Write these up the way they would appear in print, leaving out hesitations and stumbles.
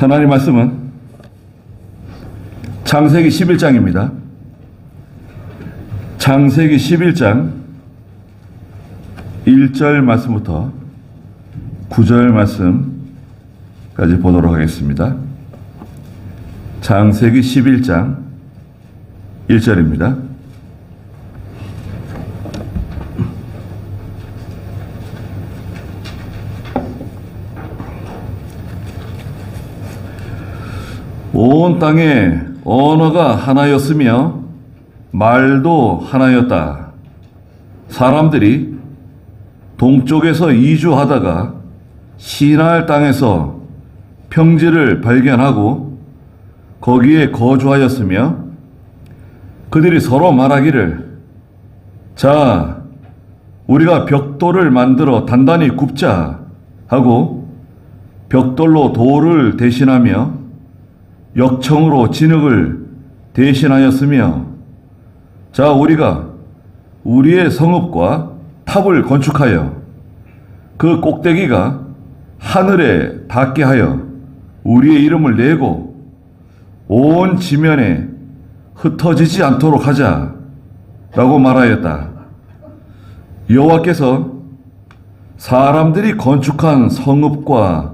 하나님 말씀은 창세기 11장입니다. 창세기 11장 1절 말씀부터 9절 말씀까지 보도록 하겠습니다. 창세기 11장 1절입니다. 온 땅에 언어가 하나였으며 말도 하나였다. 사람들이 동쪽에서 이주하다가 시날 땅에서 평지를 발견하고 거기에 거주하였으며 그들이 서로 말하기를 자, 우리가 벽돌을 만들어 단단히 굽자 하고 벽돌로 돌을 대신하며 역청으로 진흙을 대신하였으며 자, 우리가 우리의 성읍과 탑을 건축하여 그 꼭대기가 하늘에 닿게 하여 우리의 이름을 내고 온 지면에 흩어지지 않도록 하자 라고 말하였다. 여호와께서 사람들이 건축한 성읍과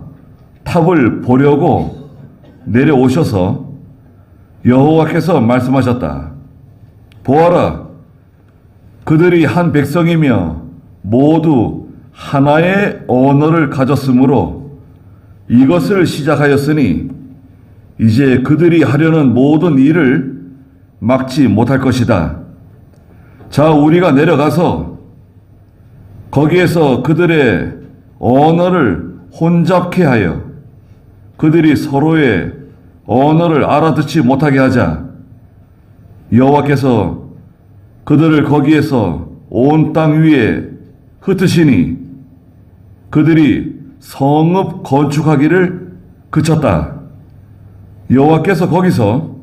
탑을 보려고 내려오셔서 여호와께서 말씀하셨다. 보아라, 그들이 한 백성이며 모두 하나의 언어를 가졌으므로 이것을 시작하였으니 이제 그들이 하려는 모든 일을 막지 못할 것이다. 자, 우리가 내려가서 거기에서 그들의 언어를 혼잡케 하여 그들이 서로의 언어를 알아듣지 못하게 하자. 여호와께서 그들을 거기에서 온 땅 위에 흩으시니 그들이 성읍 건축하기를 그쳤다. 여호와께서 거기서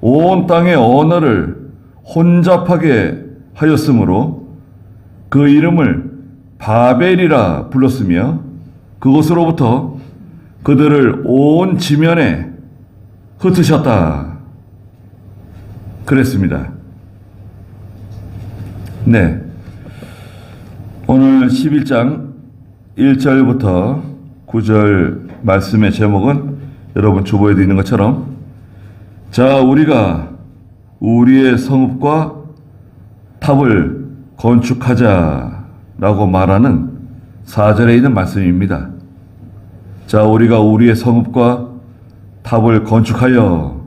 온 땅의 언어를 혼잡하게 하였으므로 그 이름을 바벨이라 불렀으며 그곳으로부터 그들을 온 지면에 흩으셨다. 그랬습니다. 네. 오늘 11장 1절부터 9절 말씀의 제목은 여러분 주보에도 있는 것처럼 자, 우리가 우리의 성읍과 탑을 건축하자 라고 말하는 4절에 있는 말씀입니다. 자, 우리가 우리의 성읍과 탑을 건축하여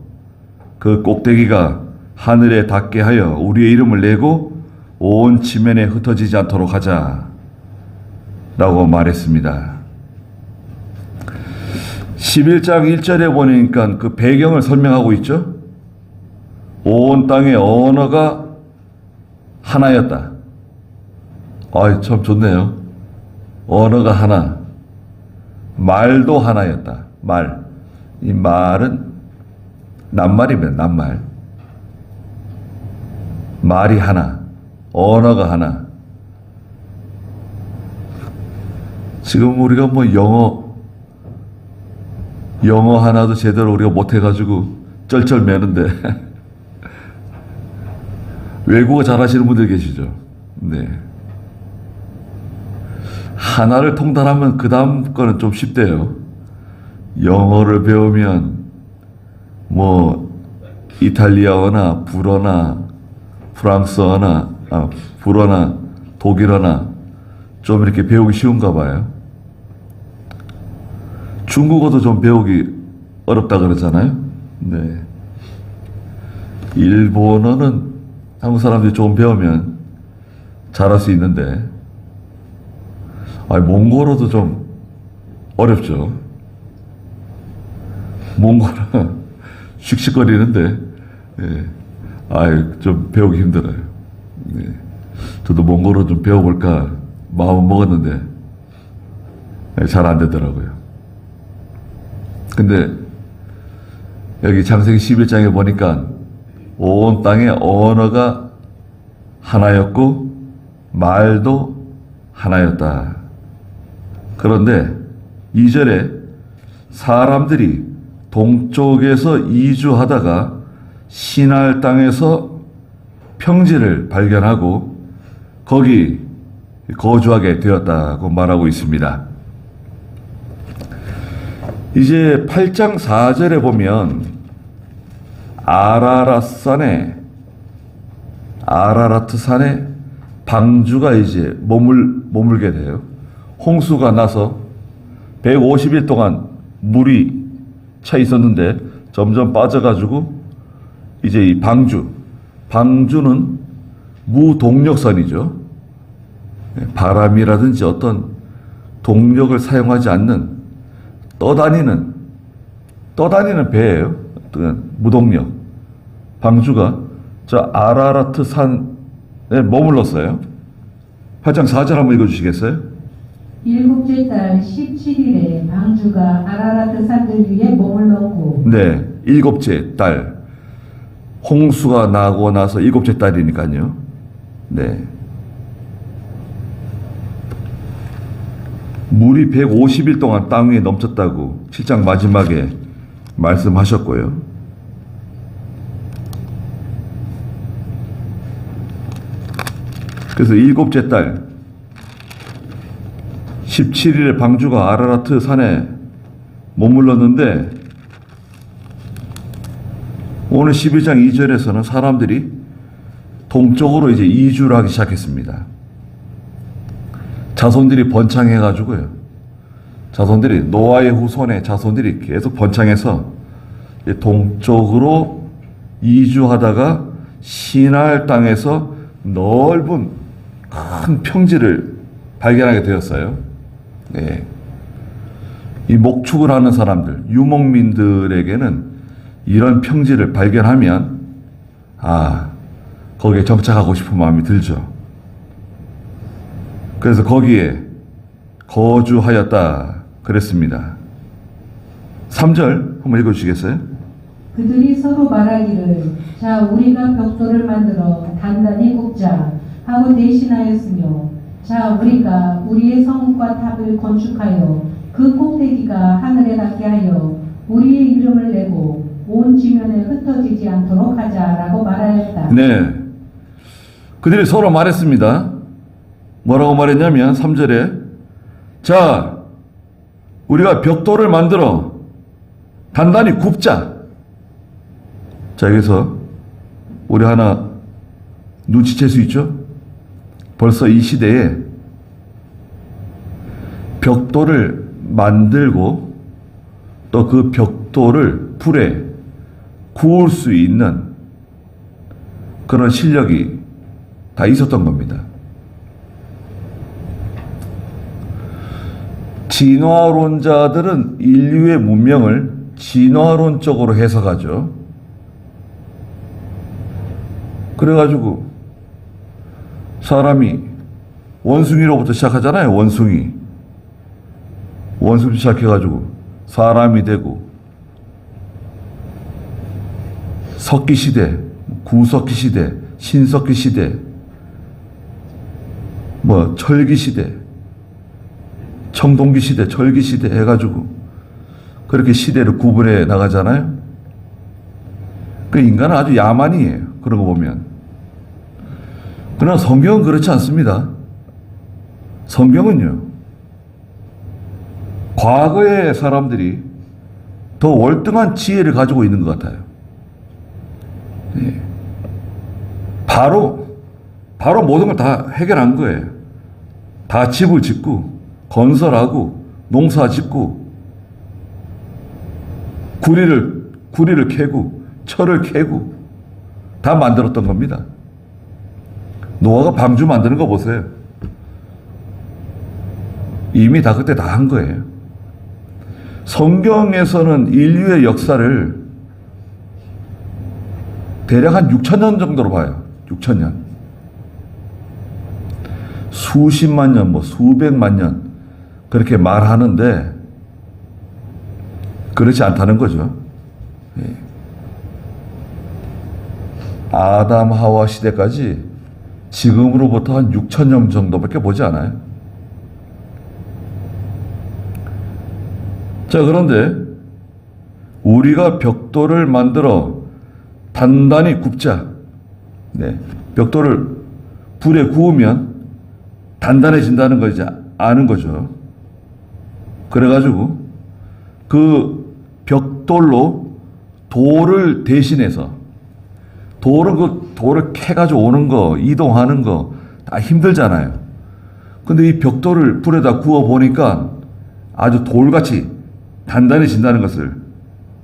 그 꼭대기가 하늘에 닿게 하여 우리의 이름을 내고 온 지면에 흩어지지 않도록 하자 라고 말했습니다. 11장 1절에 보니까 그 배경을 설명하고 있죠. 온 땅의 언어가 하나였다. 아이, 참 좋네요. 언어가 하나. 말도 하나였다. 말. 이 말은 낱말이면 낱말. 말이 하나. 언어가 하나. 지금 우리가 뭐 영어 하나도 제대로 우리가 못해가지고 쩔쩔매는데 외국어 잘하시는 분들 계시죠? 네. 하나를 통달하면 그 다음 거는 좀 쉽대요. 영어를 배우면 뭐 이탈리아어나 불어나 프랑스어나 불어나 독일어나 좀 이렇게 배우기 쉬운가 봐요. 중국어도 좀 배우기 어렵다 그러잖아요. 네. 일본어는 한국 사람들이 좀 배우면 잘할 수 있는데 몽골어도 좀 어렵죠. 몽골어 씩씩거리는데 좀 배우기 힘들어요. 네. 저도 몽골어 좀 배워볼까 마음 먹었는데 잘 안 되더라고요. 근데 여기 창세기 11장에 보니까 온 땅의 언어가 하나였고 말도 하나였다. 그런데 2절에 사람들이 동쪽에서 이주하다가 시날 땅에서 평지를 발견하고 거기 거주하게 되었다고 말하고 있습니다. 이제 8장 4절에 보면 아라라트 산에 방주가 이제 머물게 돼요. 홍수가 나서 150일 동안 물이 차 있었는데 점점 빠져가지고 이제 이 방주는 무동력선이죠. 바람이라든지 어떤 동력을 사용하지 않는 떠다니는 배예요. 무동력. 방주가 저 아라라트 산에 머물렀어요. 8장 4절 한번 읽어주시겠어요? 일곱째 달 17일에 방주가 아라라트 산들 위에 머물렀고. 네, 일곱째 달. 홍수가 나고 나서 일곱째 달이니까요. 네. 물이 150일 동안 땅 위에 넘쳤다고 7장 마지막에 말씀하셨고요. 그래서 일곱째 달 17일에 방주가 아라라트 산에 머물렀는데 오늘 12장 2절에서는 사람들이 동쪽으로 이제 이주를 하기 시작했습니다. 자손들이 번창해가지고요. 노아의 후손의 자손들이 계속 번창해서 동쪽으로 이주하다가 시날 땅에서 넓은 큰 평지를 발견하게 되었어요. 네. 이 목축을 하는 사람들, 유목민들에게는 이런 평지를 발견하면 거기에 정착하고 싶은 마음이 들죠. 그래서 거기에 거주하였다 그랬습니다. 3절 한번 읽어주시겠어요? 그들이 서로 말하기를 자 우리가 벽돌을 만들어 단단히 굽자 하고 대신하였으며 자 우리가 우리의 성읍과 탑을 건축하여 그 꼭대기가 하늘에 닿게 하여 우리의 이름을 내고 온 지면에 흩어지지 않도록 하자라고 말하였다. 네, 그들이 서로 말했습니다. 뭐라고 말했냐면 3절에 자 우리가 벽돌을 만들어 단단히 굽자. 자 여기서 우리 하나 눈치챌 수 있죠? 벌써 이 시대에 벽돌을 만들고 또 그 벽돌을 불에 구울 수 있는 그런 실력이 다 있었던 겁니다. 진화론자들은 인류의 문명을 진화론적으로 해석하죠. 그래가지고 사람이 원숭이로부터 시작하잖아요. 원숭이 시작해가지고 사람이 되고 석기 시대, 구석기 시대, 신석기 시대, 철기 시대, 청동기 시대, 철기 시대 해가지고 그렇게 시대를 구분해 나가잖아요. 그 인간은 아주 야만이에요. 그런 거 보면. 그러나 성경은 그렇지 않습니다. 성경은요, 과거의 사람들이 더 월등한 지혜를 가지고 있는 것 같아요. 네. 바로 모든 걸 다 해결한 거예요. 다 집을 짓고, 건설하고, 농사 짓고, 구리를 캐고, 철을 캐고, 다 만들었던 겁니다. 노아가 방주 만드는 거 보세요. 이미 다 그때 다 한 거예요. 성경에서는 인류의 역사를 대략 한 6,000년 정도로 봐요. 6,000년. 수십만 년, 수백만 년 그렇게 말하는데 그렇지 않다는 거죠. 예. 아담 하와 시대까지 지금으로부터 한 6,000년 정도밖에 보지 않아요. 자, 자, 그런데 우리가 벽돌을 만들어 단단히 굽자. 네. 벽돌을 불에 구우면 단단해진다는 거 이제 아는 거죠. 그래가지고 그 벽돌로 돌을 대신해서 돌을 캐가지고 오는 거, 이동하는 거 다 힘들잖아요. 근데 이 벽돌을 불에다 구워 보니까 아주 돌같이 단단해진다는 것을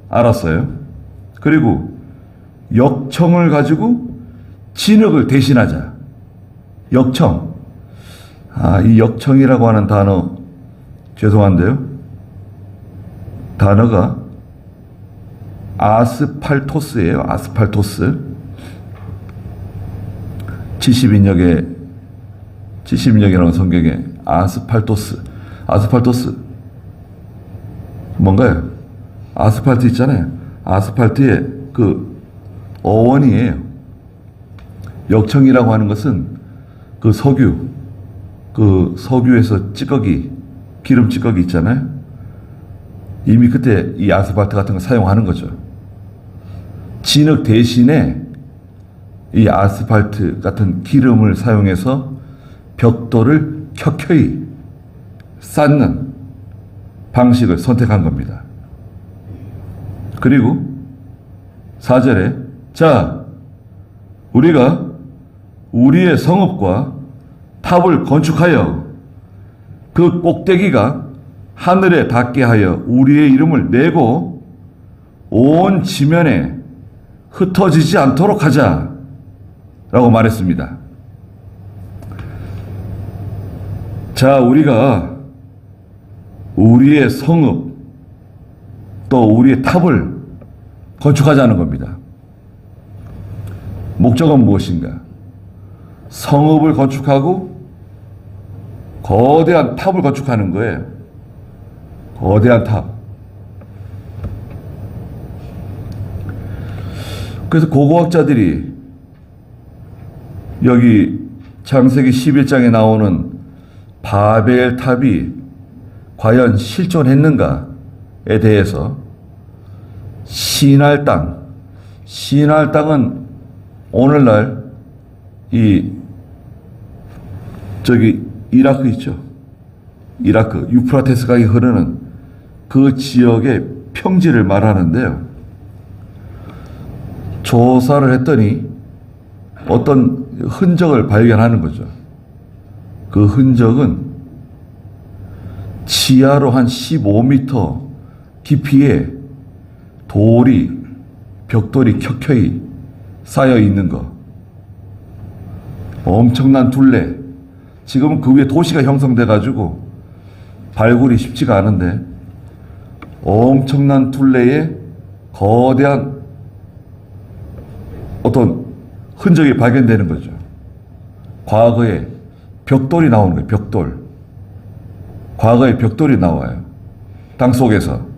알았어요. 그리고 역청을 가지고 진흙을 대신하자. 역청. 이 역청이라고 하는 단어, 죄송한데요. 단어가 아스팔토스예요. 아스팔토스. 70인역이라는 성경에 아스팔토스. 아스팔토스. 뭔가요? 아스팔트 있잖아요. 아스팔트의 그 어원이에요. 역청이라고 하는 것은 그 석유에서 찌꺼기, 기름 찌꺼기 있잖아요. 이미 그때 이 아스팔트 같은 거 사용하는 거죠. 진흙 대신에 이 아스팔트 같은 기름을 사용해서 벽돌을 켜켜이 쌓는 방식을 선택한 겁니다. 그리고 4절에 자, 우리가 우리의 성읍과 탑을 건축하여 그 꼭대기가 하늘에 닿게 하여 우리의 이름을 내고 온 지면에 흩어지지 않도록 하자 라고 말했습니다. 자, 우리가 우리의 성읍 또 우리의 탑을 건축하자는 겁니다. 목적은 무엇인가? 성읍을 건축하고 거대한 탑을 건축하는 거예요. 거대한 탑. 그래서 고고학자들이 여기 창세기 11장에 나오는 바벨 탑이 과연 실존했는가에 대해서 시날 땅은 오늘날 이라크 있죠. 이라크 유프라테스 강이 흐르는 그 지역의 평지를 말하는데요. 조사를 했더니 어떤 흔적을 발견하는 거죠. 그 흔적은 지하로 한 15m 깊이에 벽돌이 켜켜이 쌓여 있는 거. 엄청난 둘레. 지금은 그 위에 도시가 형성돼가지고 발굴이 쉽지가 않은데 엄청난 둘레에 거대한 어떤 흔적이 발견되는 거죠. 과거에 벽돌이 나오는 거예요. 벽돌. 과거에 벽돌이 나와요. 땅 속에서.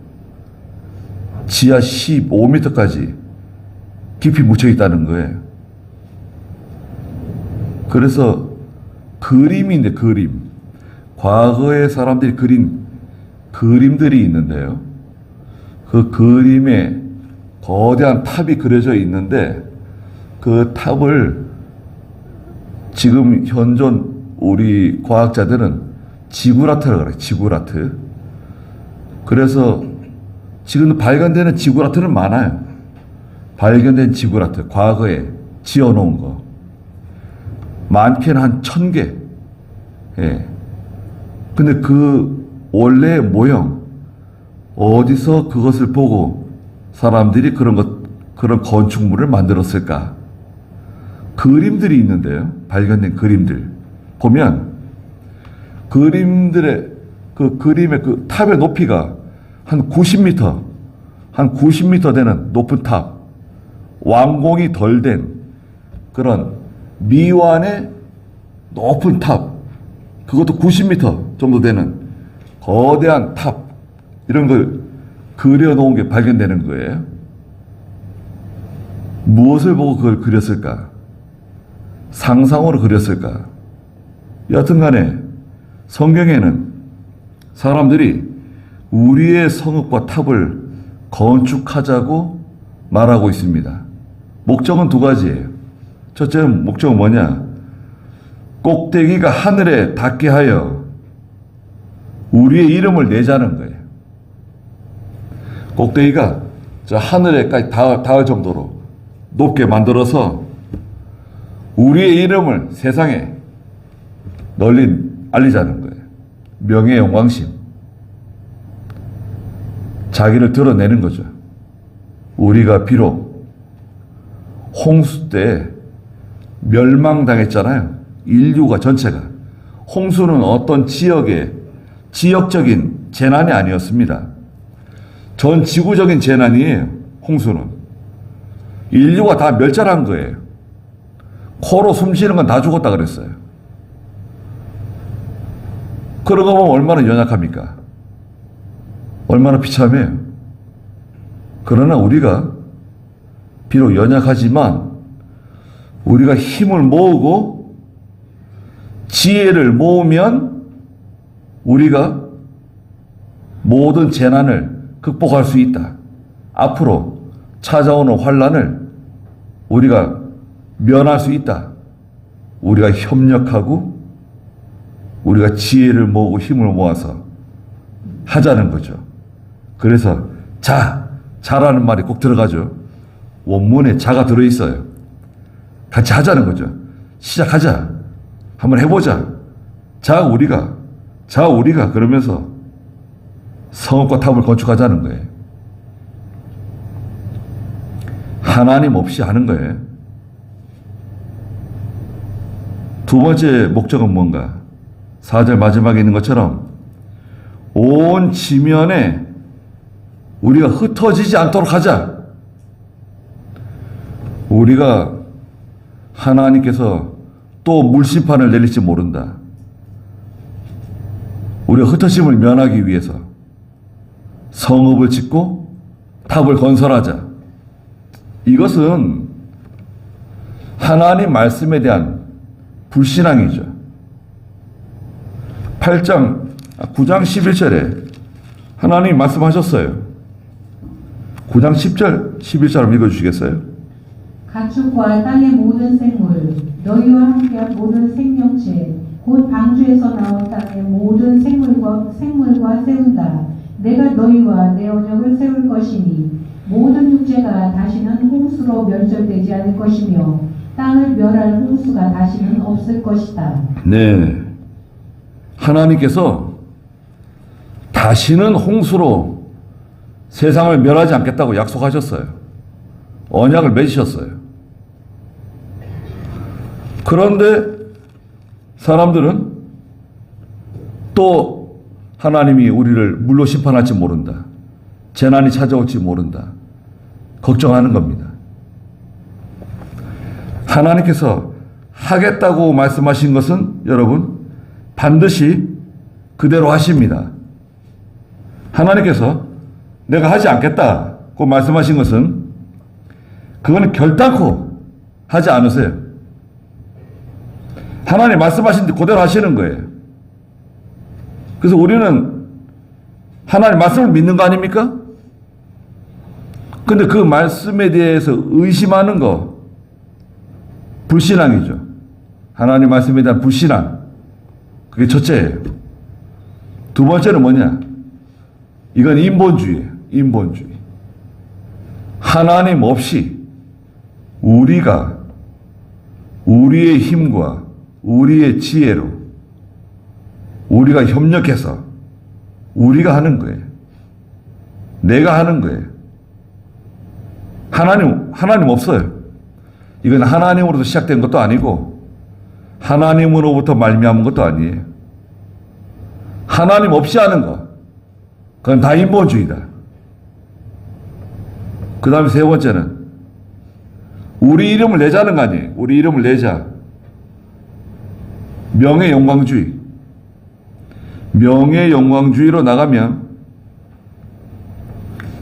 지하 15m까지 깊이 묻혀 있다는 거예요. 그래서 그림인데 그림. 과거에 사람들이 그린 그림들이 있는데요. 그 그림에 거대한 탑이 그려져 있는데 그 탑을 지금 현존 우리 과학자들은 지구라트라고 그래요. 지구라트. 그래서 지금 발견되는 지구라트는 많아요. 발견된 지구라트. 과거에 지어놓은 거. 많게는 한 1000개. 예. 근데 그 원래의 모형, 어디서 그것을 보고 사람들이 그런 건축물을 만들었을까? 그림들이 있는데요. 발견된 그림들. 보면, 그림들의, 그 그림의 그 탑의 높이가 한 90m 되는 높은 탑. 완공이 덜 된 그런 미완의 높은 탑. 그것도 90m 정도 되는 거대한 탑. 이런 걸 그려놓은 게 발견되는 거예요. 무엇을 보고 그걸 그렸을까? 상상으로 그렸을까? 여하튼 간에 성경에는 사람들이 우리의 성읍과 탑을 건축하자고 말하고 있습니다. 목적은 두 가지예요. 첫째 목적은 뭐냐? 꼭대기가 하늘에 닿게 하여 우리의 이름을 내자는 거예요. 꼭대기가 저 하늘에까지 닿을 정도로 높게 만들어서 우리의 이름을 세상에 널리 알리자는 거예요. 명예 영광심. 자기를 드러내는 거죠. 우리가 비록 홍수 때 멸망당했잖아요. 인류가 전체가. 홍수는 어떤 지역적인 재난이 아니었습니다. 전 지구적인 재난이에요. 홍수는. 인류가 다 멸절한 거예요. 코로 숨 쉬는 건 다 죽었다 그랬어요. 그런 거 보면 얼마나 연약합니까? 얼마나 비참해요. 그러나 우리가 비록 연약하지만 우리가 힘을 모으고 지혜를 모으면 우리가 모든 재난을 극복할 수 있다. 앞으로 찾아오는 환난을 우리가 면할 수 있다. 우리가 협력하고 우리가 지혜를 모으고 힘을 모아서 하자는 거죠. 그래서 자라는 말이 꼭 들어가죠. 원문에 자가 들어있어요. 같이 하자는 거죠. 시작하자. 한번 해보자. 우리가 그러면서 성읍과 탑을 건축하자는 거예요. 하나님 없이 하는 거예요. 두 번째 목적은 뭔가? 4절 마지막에 있는 것처럼 온 지면에 우리가 흩어지지 않도록 하자. 우리가 하나님께서 또 물심판을 내릴지 모른다. 우리가 흩어짐을 면하기 위해서 성읍을 짓고 탑을 건설하자. 이것은 하나님 말씀에 대한 불신앙이죠. 9장 11절에 하나님이 말씀하셨어요. 9장 10절, 11절 한번 읽어주시겠어요? 가축과 땅의 모든 생물, 너희와 함께한 모든 생명체, 곧 방주에서 나온 땅의 모든 생물과 세운다. 내가 너희와 내 언약을 세울 것이니 모든 육체가 다시는 홍수로 멸절되지 않을 것이며 땅을 멸할 홍수가 다시는 없을 것이다. 네. 하나님께서 다시는 홍수로 세상을 멸하지 않겠다고 약속하셨어요. 언약을 맺으셨어요. 그런데 사람들은 또 하나님이 우리를 물로 심판할지 모른다. 재난이 찾아올지 모른다. 걱정하는 겁니다. 하나님께서 하겠다고 말씀하신 것은 여러분 반드시 그대로 하십니다. 하나님께서 내가 하지 않겠다고 말씀하신 것은 그거는 결단코 하지 않으세요. 하나님 말씀하신 데 그대로 하시는 거예요. 그래서 우리는 하나님 말씀을 믿는 거 아닙니까? 근데 그 말씀에 대해서 의심하는 거 불신앙이죠. 하나님 말씀에 대한 불신앙. 그게 첫째예요. 두 번째는 뭐냐? 이건 인본주의예요. 인본주의. 하나님 없이 우리가 우리의 힘과 우리의 지혜로 우리가 협력해서 우리가 하는 거예요. 내가 하는 거예요. 하나님 없어요. 이건 하나님으로부터 시작된 것도 아니고 하나님으로부터 말미암은 것도 아니에요. 하나님 없이 하는 거, 그건 다 인본주의다. 그 다음에 세 번째는 우리 이름을 내자는 거 아니에요. 우리 이름을 내자. 명예 영광주의. 명예 영광주의로 나가면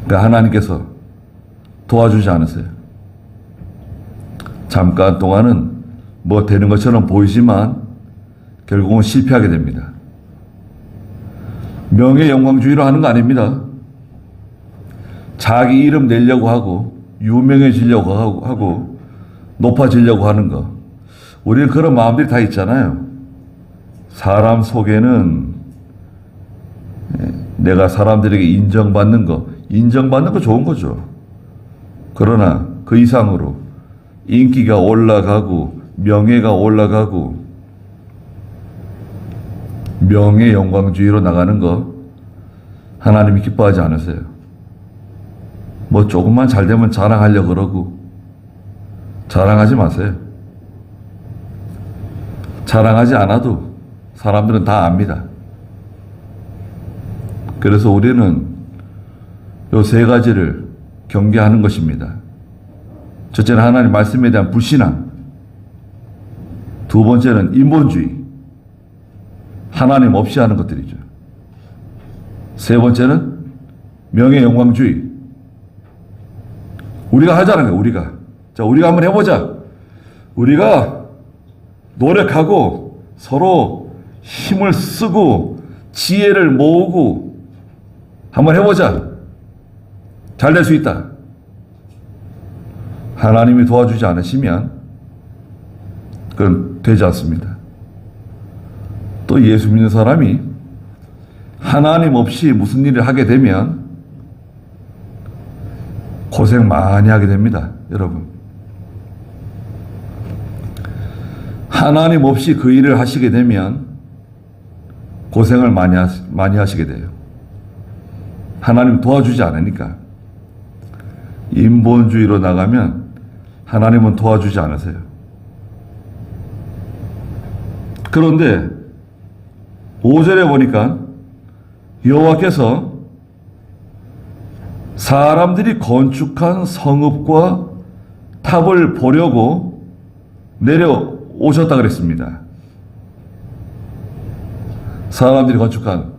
하나님께서 도와주지 않으세요. 잠깐 동안은 뭐 되는 것처럼 보이지만 결국은 실패하게 됩니다. 명예 영광주의로 하는 거 아닙니다. 자기 이름 내려고 하고 유명해지려고 하고 높아지려고 하는 거. 우리는 그런 마음들이 다 있잖아요. 사람 속에는 내가 사람들에게 인정받는 거 좋은 거죠. 그러나 그 이상으로 인기가 올라가고 명예가 올라가고 명예 영광주의로 나가는 거 하나님이 기뻐하지 않으세요. 뭐 조금만 잘 되면 자랑하려고 그러고 자랑하지 마세요. 자랑하지 않아도 사람들은 다 압니다. 그래서 우리는 요 세 가지를 경계하는 것입니다. 첫째는 하나님 말씀에 대한 불신앙. 두 번째는 인본주의. 하나님 없이 하는 것들이죠. 세 번째는 명예 영광주의. 우리가 하자는 거예요, 우리가. 자, 우리가 한번 해보자. 우리가 노력하고 서로 힘을 쓰고 지혜를 모으고 한번 해보자. 잘 될 수 있다. 하나님이 도와주지 않으시면 그건 되지 않습니다. 또 예수 믿는 사람이 하나님 없이 무슨 일을 하게 되면 고생 많이 하게 됩니다, 여러분. 하나님 없이 그 일을 하시게 되면 고생을 많이 하시게 돼요. 하나님 도와주지 않으니까. 인본주의로 나가면 하나님은 도와주지 않으세요. 그런데 5절에 보니까 여호와께서 사람들이 건축한 성읍과 탑을 보려고 내려오셨다 그랬습니다. 사람들이 건축한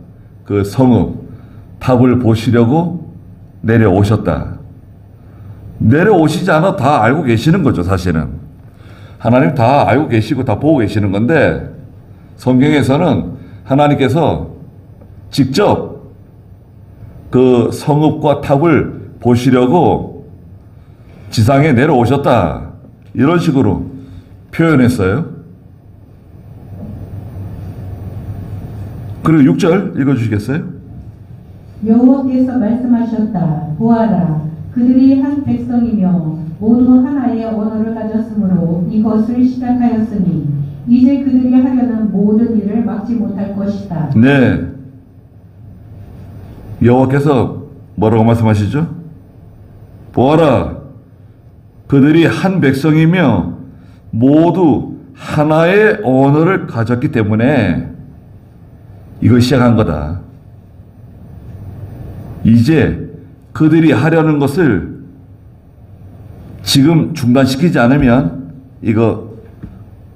그 성읍, 탑을 보시려고 내려오셨다. 내려오시지 않아 다 알고 계시는 거죠, 사실은. 하나님 다 알고 계시고 다 보고 계시는 건데 성경에서는 하나님께서 직접 그 성읍과 탑을 보시려고 지상에 내려오셨다. 이런 식으로 표현했어요. 그리고 6절 읽어주시겠어요? 여호와께서 말씀하셨다. 보아라. 그들이 한 백성이며 모두 하나의 언어를 가졌으므로 이것을 시작하였으니 이제 그들이 하려는 모든 일을 막지 못할 것이다. 네. 여호와께서 뭐라고 말씀하시죠? 보아라. 그들이 한 백성이며 모두 하나의 언어를 가졌기 때문에 이걸 시작한 거다. 이제 그들이 하려는 것을 지금 중단시키지 않으면 이거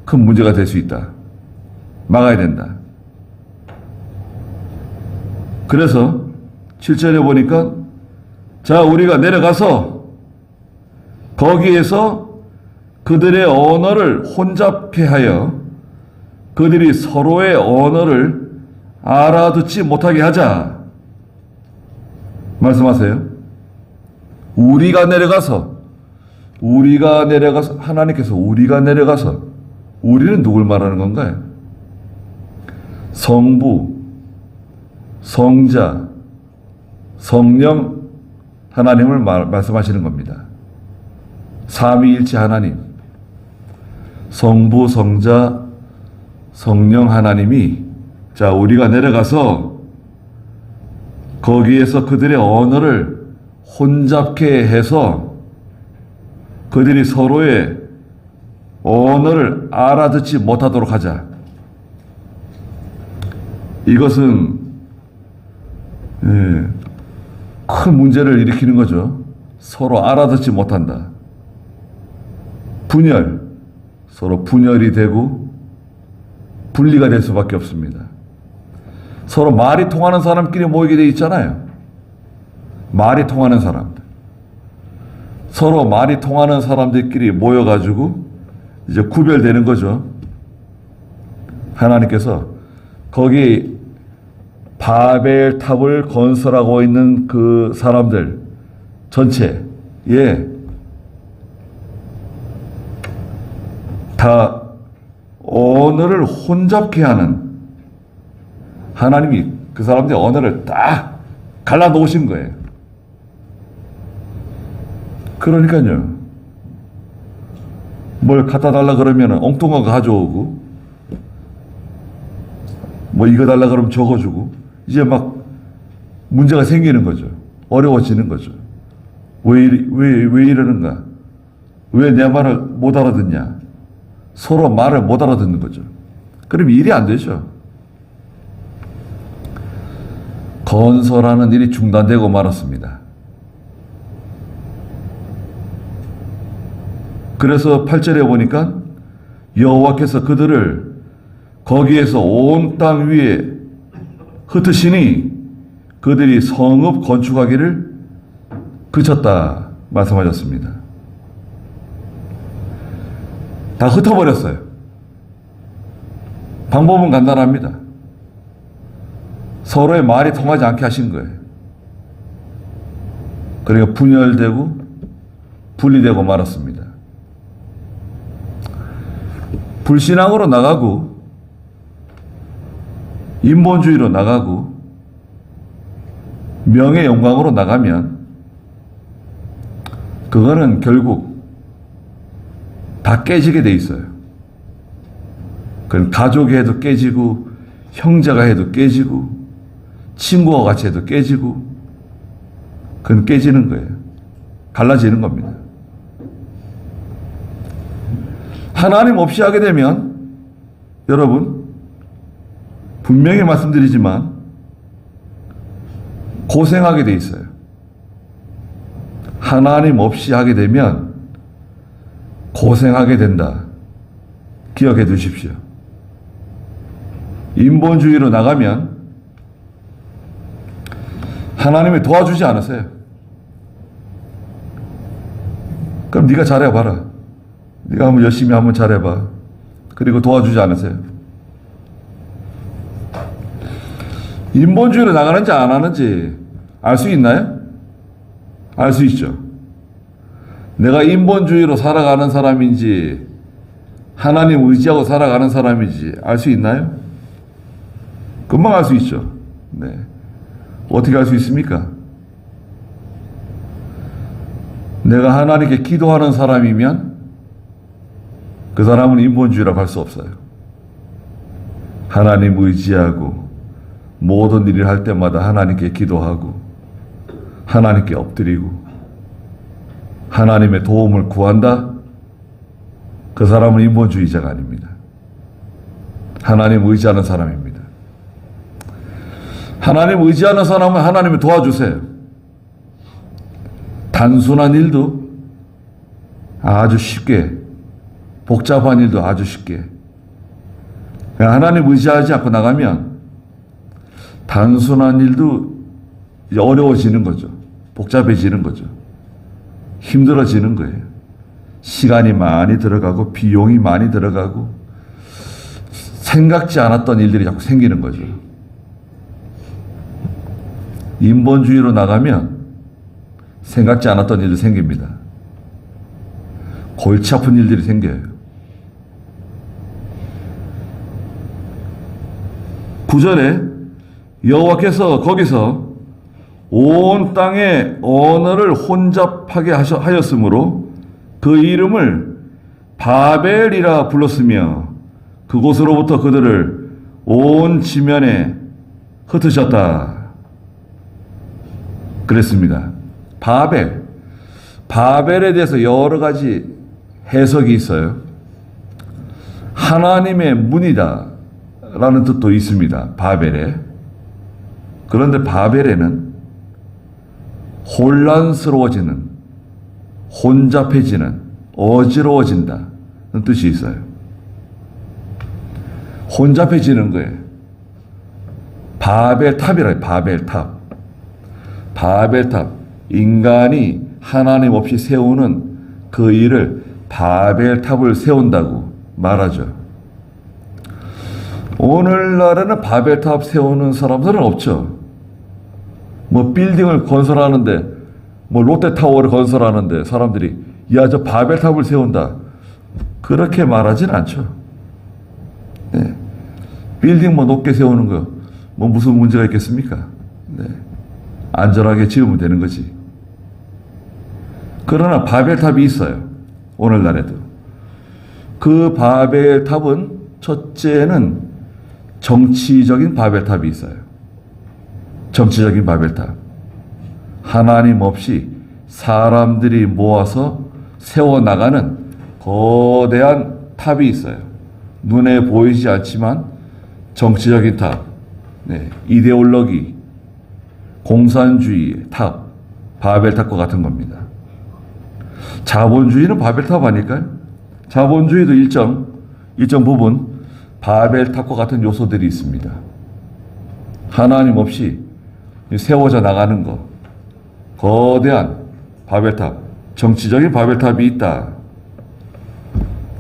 큰 문제가 될 수 있다. 막아야 된다. 그래서 7절에 보니까 자, 우리가 내려가서 거기에서 그들의 언어를 혼잡케 하여 그들이 서로의 언어를 알아듣지 못하게 하자. 말씀하세요. 우리가 내려가서 하나님께서 우리가 내려가서 우리는 누굴 말하는 건가요? 성부, 성자, 성령 하나님을 말씀하시는 겁니다. 삼위일체 하나님, 성부, 성자, 성령 하나님이 자, 우리가 내려가서 거기에서 그들의 언어를 혼잡케 해서 그들이 서로의 언어를 알아듣지 못하도록 하자. 이것은 큰 문제를 일으키는 거죠. 서로 알아듣지 못한다. 분열, 서로 분열이 되고 분리가 될 수밖에 없습니다. 서로 말이 통하는 사람끼리 모이게 돼 있잖아요. 말이 통하는 사람들. 서로 말이 통하는 사람들끼리 모여가지고 이제 구별되는 거죠. 하나님께서 거기 바벨탑을 건설하고 있는 그 사람들 전체에 다 언어를 혼잡케 하는, 하나님이 그 사람들의 언어를 딱 갈라 놓으신 거예요. 그러니까요, 뭘 갖다 달라 그러면 엉뚱한 거 가져오고, 뭐 이거 달라 그러면 저거 주고, 이제 막 문제가 생기는 거죠. 어려워지는 거죠. 왜 이러는가? 왜 내 말을 못 알아듣냐? 서로 말을 못 알아듣는 거죠. 그럼 일이 안 되죠. 건설하는 일이 중단되고 말았습니다. 그래서 8절에 보니까 여호와께서 그들을 거기에서 온 땅 위에 흩으시니 그들이 성읍 건축하기를 그쳤다 말씀하셨습니다. 다 흩어버렸어요. 방법은 간단합니다. 서로의 말이 통하지 않게 하신 거예요. 그러니까 분열되고 분리되고 말았습니다. 불신앙으로 나가고 인본주의로 나가고 명예 영광으로 나가면 그거는 결국 다 깨지게 돼 있어요. 그건 가족이 해도 깨지고, 형제가 해도 깨지고, 친구와 같이 해도 깨지고, 그건 깨지는 거예요. 갈라지는 겁니다. 하나님 없이 하게 되면 여러분, 분명히 말씀드리지만 고생하게 돼 있어요. 하나님 없이 하게 되면 고생하게 된다. 기억해 두십시오. 인본주의로 나가면 하나님이 도와주지 않으세요. 그럼 네가 잘해봐라. 네가 한번 열심히 한번 잘해봐. 그리고 도와주지 않으세요. 인본주의로 나가는지 안 하는지 알 수 있나요? 알 수 있죠. 내가 인본주의로 살아가는 사람인지 하나님 의지하고 살아가는 사람인지 알 수 있나요? 금방 알 수 있죠. 네. 어떻게 알 수 있습니까? 내가 하나님께 기도하는 사람이면 그 사람은 인본주의라고 할 수 없어요. 하나님 의지하고 모든 일을 할 때마다 하나님께 기도하고 하나님께 엎드리고 하나님의 도움을 구한다? 그 사람은 인본주의자가 아닙니다. 하나님 의지하는 사람입니다. 하나님 의지하는 사람은 하나님이 도와주세요. 단순한 일도 아주 쉽게, 복잡한 일도 아주 쉽게. 하나님 의지하지 않고 나가면 단순한 일도 어려워지는 거죠. 복잡해지는 거죠. 힘들어지는 거예요. 시간이 많이 들어가고 비용이 많이 들어가고 생각지 않았던 일들이 자꾸 생기는 거죠. 인본주의로 나가면 생각지 않았던 일이 생깁니다. 골치 아픈 일들이 생겨요. 9절에 여호와께서 거기서 온 땅의 언어를 혼잡하게 하였으므로 그 이름을 바벨이라 불렀으며 그곳으로부터 그들을 온 지면에 흩으셨다. 그랬습니다. 바벨에 대해서 여러 가지 해석이 있어요. 하나님의 문이다 라는 뜻도 있습니다. 바벨에. 그런데 바벨에는 혼란스러워지는, 혼잡해지는, 어지러워진다는 뜻이 있어요. 혼잡해지는 거예요. 바벨탑이라요. 바벨탑. 바벨탑. 인간이 하나님 없이 세우는 그 일을 바벨탑을 세운다고 말하죠. 오늘날에는 바벨탑 세우는 사람들은 없죠. 뭐 빌딩을 건설하는데, 뭐 롯데타워를 건설하는데 사람들이 야, 저 바벨탑을 세운다, 그렇게 말하진 않죠. 네. 빌딩 뭐 높게 세우는 거 뭐 무슨 문제가 있겠습니까? 네. 안전하게 지으면 되는 거지. 그러나 바벨탑이 있어요. 오늘날에도. 그 바벨탑은 첫째는 정치적인 바벨탑이 있어요. 정치적인 바벨탑. 하나님 없이 사람들이 모아서 세워나가는 거대한 탑이 있어요. 눈에 보이지 않지만 정치적인 탑, 네, 이데올로기, 공산주의의 탑, 바벨탑과 같은 겁니다. 자본주의는 바벨탑 아닐까요? 자본주의도 일정 부분 바벨탑과 같은 요소들이 있습니다. 하나님 없이 세워져 나가는 것, 거대한 바벨탑, 정치적인 바벨탑이 있다.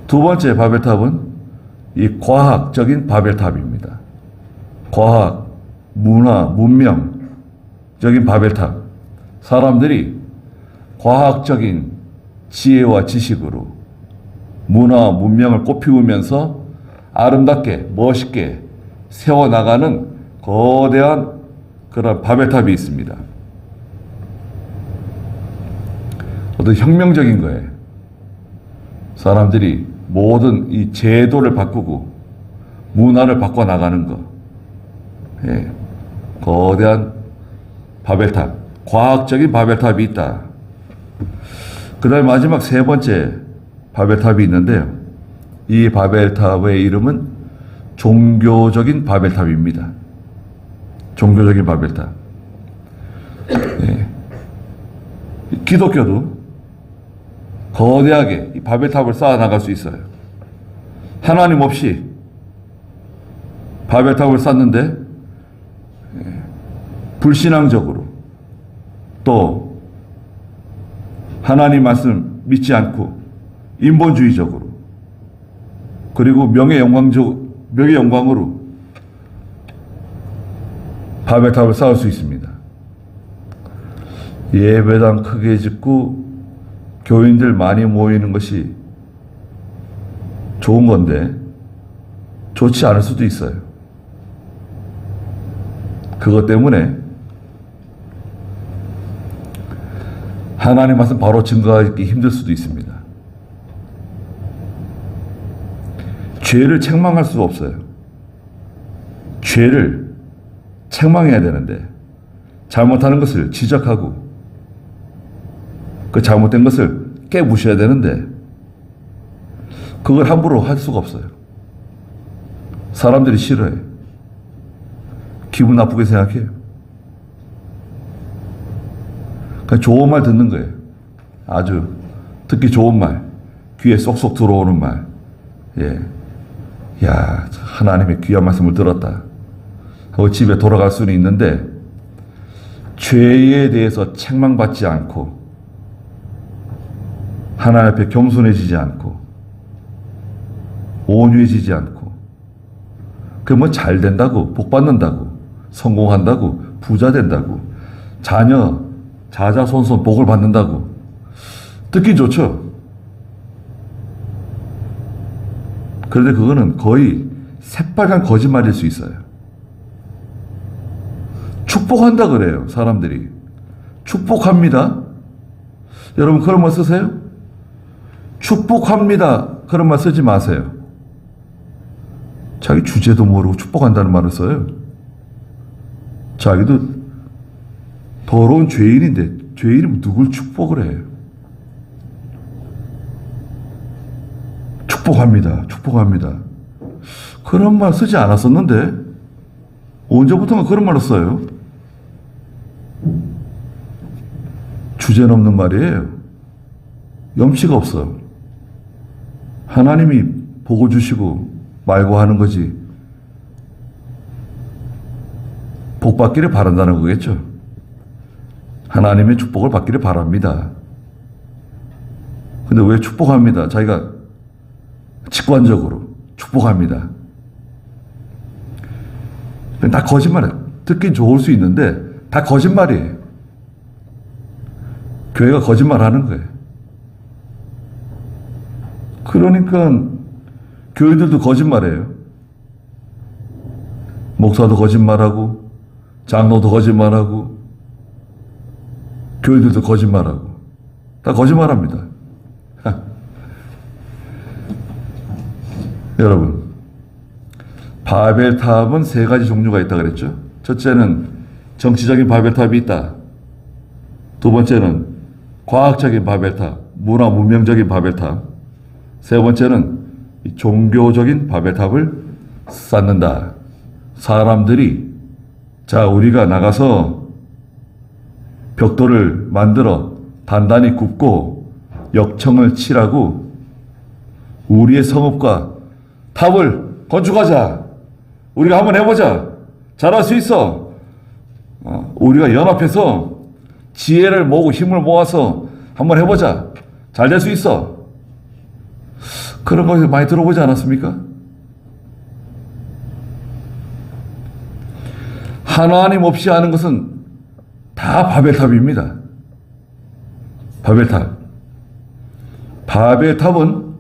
두 번째 바벨탑은 이 과학적인 바벨탑입니다. 과학, 문화, 문명적인 바벨탑. 사람들이 과학적인 지혜와 지식으로 문화, 문명을 꽃피우면서 아름답게, 멋있게 세워나가는 거대한 그런 바벨탑이 있습니다. 어떤 혁명적인 거예요. 사람들이 모든 이 제도를 바꾸고 문화를 바꿔나가는 거. 예. 거대한 바벨탑, 과학적인 바벨탑이 있다. 그 다음에 마지막 세 번째 바벨탑이 있는데요. 이 바벨탑의 이름은 종교적인 바벨탑입니다. 종교적인 바벨탑. 예. 기독교도 거대하게 이 바벨탑을 쌓아 나갈 수 있어요. 하나님 없이 바벨탑을 쌓는데 불신앙적으로 또 하나님 말씀 믿지 않고 인본주의적으로 그리고 명예 영광으로 바벨탑을 쌓을 수 있습니다. 예배당 크게 짓고 교인들 많이 모이는 것이 좋은 건데 좋지 않을 수도 있어요. 그것 때문에 하나님 말씀 바로 증거하기 힘들 수도 있습니다. 죄를 책망할 수 없어요. 죄를 책망해야 되는데 잘못하는 것을 지적하고 그 잘못된 것을 깨부셔야 되는데 그걸 함부로 할 수가 없어요. 사람들이 싫어해. 기분 나쁘게 생각해요. 그냥 좋은 말 듣는 거예요. 아주 듣기 좋은 말, 귀에 쏙쏙 들어오는 말. 예, 야, 하나님의 귀한 말씀을 들었다 하고 집에 돌아갈 수는 있는데 죄에 대해서 책망받지 않고 하나님 앞에 겸손해지지 않고 온유해지지 않고 그 뭐 잘 된다고, 복 받는다고, 성공한다고, 부자 된다고, 자녀 자자손손 복을 받는다고 듣긴 좋죠. 그런데 그거는 거의 새빨간 거짓말일 수 있어요. 축복한다 그래요, 사람들이. 축복합니다. 여러분 그런 말 쓰세요? 축복합니다. 그런 말 쓰지 마세요. 자기 주제도 모르고 축복한다는 말을 써요. 자기도 더러운 죄인인데 죄인이면 누굴 축복을 해요? 축복합니다. 축복합니다. 그런 말 쓰지 않았었는데 언제부턴가 그런 말을 써요? 주제는 없는 말이에요. 염치가 없어. 하나님이 보고 주시고 말고 하는 거지. 복 받기를 바란다는 거겠죠. 하나님의 축복을 받기를 바랍니다. 근데 왜 축복합니다? 자기가 직관적으로 축복합니다. 다 거짓말이에요. 듣긴 좋을 수 있는데 다 거짓말이에요. 교회가 거짓말하는 거예요. 그러니까 교인들도 거짓말해요. 목사도 거짓말하고 장로도 거짓말하고 교인들도 거짓말하고 다 거짓말합니다. 여러분, 바벨탑은 세 가지 종류가 있다 그랬죠. 첫째는 정치적인 바벨탑이 있다. 두 번째는 과학적인 바벨탑, 문화 문명적인 바벨탑. 세 번째는 종교적인 바벨탑을 쌓는다. 사람들이 자, 우리가 나가서 벽돌을 만들어 단단히 굽고 역청을 칠하고 우리의 성읍과 탑을 건축하자. 우리가 한번 해보자. 잘할 수 있어. 우리가 연합해서 지혜를 모으고 힘을 모아서 한번 해보자. 잘 될 수 있어. 그런 거 많이 들어보지 않았습니까? 하나님 없이 하는 것은 다 바벨탑입니다. 바벨탑. 바벨탑은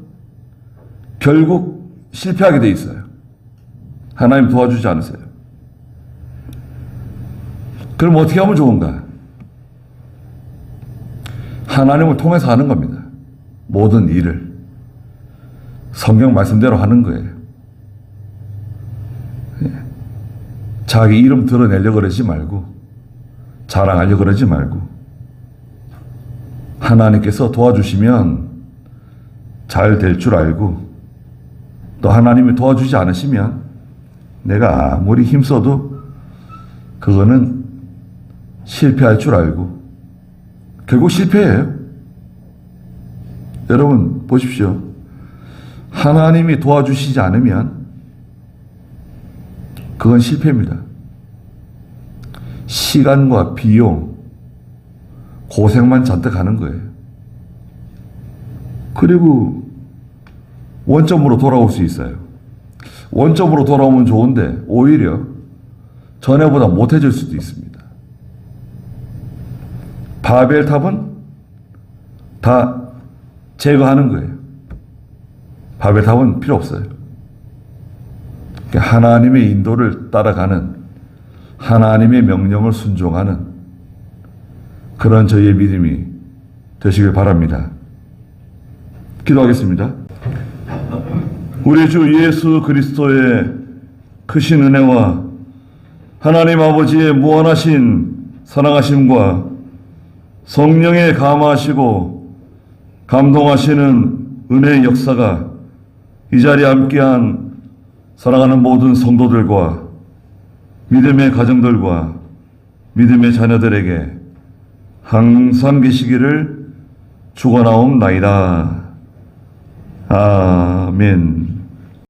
결국 실패하게 돼 있어요. 하나님 도와주지 않으세요. 그럼 어떻게 하면 좋은가? 하나님을 통해서 하는 겁니다. 모든 일을. 성경 말씀대로 하는 거예요. 자기 이름 드러내려고 그러지 말고, 자랑하려고 그러지 말고, 하나님께서 도와주시면 잘 될 줄 알고, 또 하나님이 도와주지 않으시면 내가 아무리 힘써도 그거는 실패할 줄 알고, 결국 실패해요. 여러분 보십시오. 하나님이 도와주시지 않으면 그건 실패입니다. 시간과 비용, 고생만 잔뜩 하는 거예요. 그리고 원점으로 돌아올 수 있어요. 원점으로 돌아오면 좋은데 오히려 전에보다 못해질 수도 있습니다. 바벨탑은 다 제거하는 거예요. 바벨탑은 필요 없어요. 하나님의 인도를 따라가는, 하나님의 명령을 순종하는 그런 저희의 믿음이 되시길 바랍니다. 기도하겠습니다. 우리 주 예수 그리스도의 크신 은혜와 하나님 아버지의 무한하신 사랑하심과 성령의 감화하시고 감동하시는 은혜의 역사가 이 자리에 함께한 사랑하는 모든 성도들과 믿음의 가정들과 믿음의 자녀들에게 항상 계시기를 축원하옵나이다. 아멘.